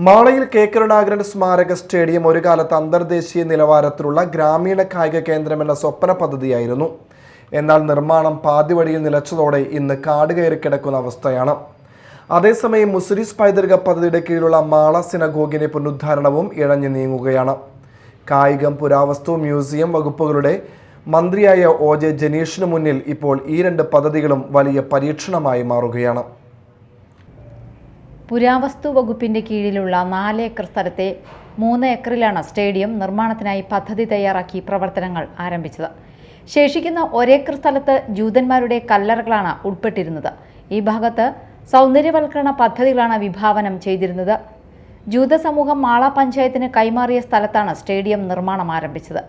മാളയിൽ K Karunakaran സ്മാരക stadium ഒരു കാലത്ത് അന്തർദേശീയ നിലവാരത്തിലുള്ള ഗ്രാമീണ കായിക കേന്ദ്രമെന്ന സ്വപ്ന പദ്ധതിയായിരുന്നു. എന്നാൽ നിർമ്മാണം പാതിവഴിയിൽ നിലച്ചതോടെ ഇന്ന് കാട് കയറി കിടക്കുന്ന അവസ്ഥയാണ്. അതേസമയം മുസ്ലിസ് പൈതൃക പദ്ധതിയുടെ കീഴിലുള്ള മാള സിനഗോഗിന്റെ പുനരുദ്ധാരണവും ഇഴഞ്ഞു നീങ്ങുകയാണ്. കായികം, പുരാവസ്തു, മ്യൂസിയം വകുപ്പുകളുടെ മന്ത്രിയായ OJ ജനീഷിന് മുന്നിൽ ഇപ്പോൾ ഈ രണ്ട് പദ്ധതികളും വലിയ പരീക്ഷണമായി മാറുകയാണ്. പുരാവസ്തു വകുപ്പിന്റെ കീഴിലുള്ള 4 ഏക്കർ സ്ഥലത്തെ 3 ഏക്കറിലാണ് സ്റ്റേഡിയം നിർമ്മാണത്തിനായി പദ്ധതി തയ്യാറാക്കി പ്രവർത്തനങ്ങൾ ആരംഭിച്ചത്. ശേഷിക്കുന്ന 1 ഏക്കർ സ്ഥലത്ത് ജൂതന്മാരുടെ കല്ലറകളാണ് ഉൾപ്പെട്ടിരുന്നത്. ഈ ഭാഗത്ത് സൗന്ദര്യവൽക്കരണ പദ്ധതികളാണ് വിഭാവനം ചെയ്തിരുന്നത്. ജൂത സമൂഹം മാള പഞ്ചായത്തിന് കൈമാറിയ സ്ഥലത്താണ് സ്റ്റേഡിയം നിർമ്മാണം ആരംഭിച്ചത്.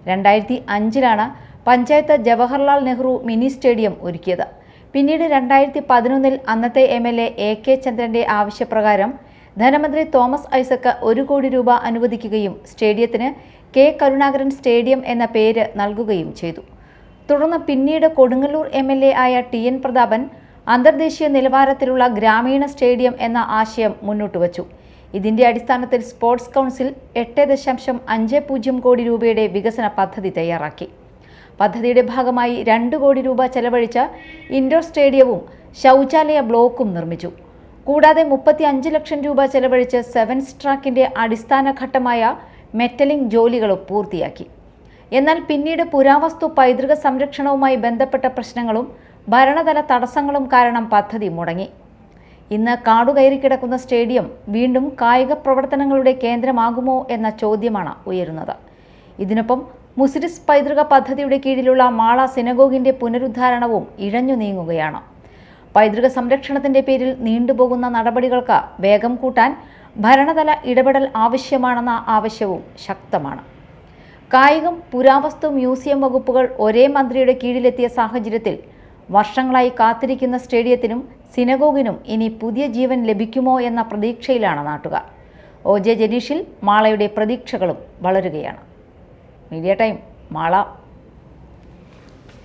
2005-ലാണ് പഞ്ചായത്ത് ജവഹർലാൽ നെഹ്റു മിനി സ്റ്റേഡിയം ഒരുക്കിയത്. പിന്നീട് 2011-ൽ അന്നത്തെ MLA AK ചന്ദ്രന്റെ ആവശ്യപ്രകാരം ധനമന്ത്രി തോമസ് ഐസക് 1 കോടി രൂപ അനുവദിക്കുകയും സ്റ്റേഡിയത്തിന് കെ കരുണാകരൻ സ്റ്റേഡിയം എന്ന പേര് നൽകുകയും ചെയ്തു. തുടർന്ന് പിന്നീട് കൊടുങ്ങല്ലൂർ MLA ആയ TN പ്രതാപൻ അന്തർദേശീയ നിലവാരത്തിലുള്ള ഗ്രാമീണ സ്റ്റേഡിയം എന്ന ആശയം മുന്നോട്ട് വച്ചു. ഇതിന്റെ അടിസ്ഥാനത്തിൽ സ്പോർട്സ് കൗൺസിൽ 8.50 കോടി രൂപയുടെ വികസന പദ്ധതി തയ്യാറാക്കി. പദ്ധതിയുടെ ഭാഗമായി 2 കോടി രൂപ ചെലവഴിച്ച ഇൻഡോർ സ്റ്റേഡിയവും ശൗചാലയ ബ്ലോക്കും നിർമ്മിച്ചു. കൂടാതെ 35 ലക്ഷം രൂപ ചെലവഴിച്ച് സെവൻസ് ട്രാക്കിന്റെ അടിസ്ഥാന ഘട്ടമായ മെറ്റലിംഗ് ജോലികളും പൂർത്തിയാക്കി. എന്നാൽ പിന്നീട് പുരാവസ്തു പൈതൃക സംരക്ഷണവുമായി ബന്ധപ്പെട്ട പ്രശ്നങ്ങളും ഭരണതല തടസ്സങ്ങളും കാരണം പദ്ധതി മുടങ്ങി. ഇന്ന് കാടുകയറി കിടക്കുന്ന സ്റ്റേഡിയം വീണ്ടും കായിക പ്രവർത്തനങ്ങളുടെ കേന്ദ്രമാകുമോ എന്ന ചോദ്യമാണ് ഉയരുന്നത്. ഇതിനൊപ്പം മുസ്ലിസ് പൈതൃക പദ്ധതിയുടെ കീഴിലുള്ള മാള സിനഗോഗിന്റെ പുനരുദ്ധാരണവും ഇഴഞ്ഞു നീങ്ങുകയാണ്. പൈതൃക സംരക്ഷണത്തിന്റെ പേരിൽ നീണ്ടുപോകുന്ന നടപടികൾക്ക് വേഗം കൂട്ടാൻ ഭരണതല ഇടപെടൽ ആവശ്യമാണെന്ന ആവശ്യവും ശക്തമാണ്. കായികം, പുരാവസ്തു, മ്യൂസിയം വകുപ്പുകൾ ഒരേ മന്ത്രിയുടെ കീഴിലെത്തിയ സാഹചര്യത്തിൽ വർഷങ്ങളായി കാത്തിരിക്കുന്ന സ്റ്റേഡിയത്തിനും സിനഗോഗിനും ഇനി പുതിയ ജീവൻ ലഭിക്കുമോ എന്ന പ്രതീക്ഷയിലാണ് നാട്ടുകാർ. OJ ജനീഷിൽ മാളയുടെ പ്രതീക്ഷകളും വളരുകയാണ്. Media time, Mala.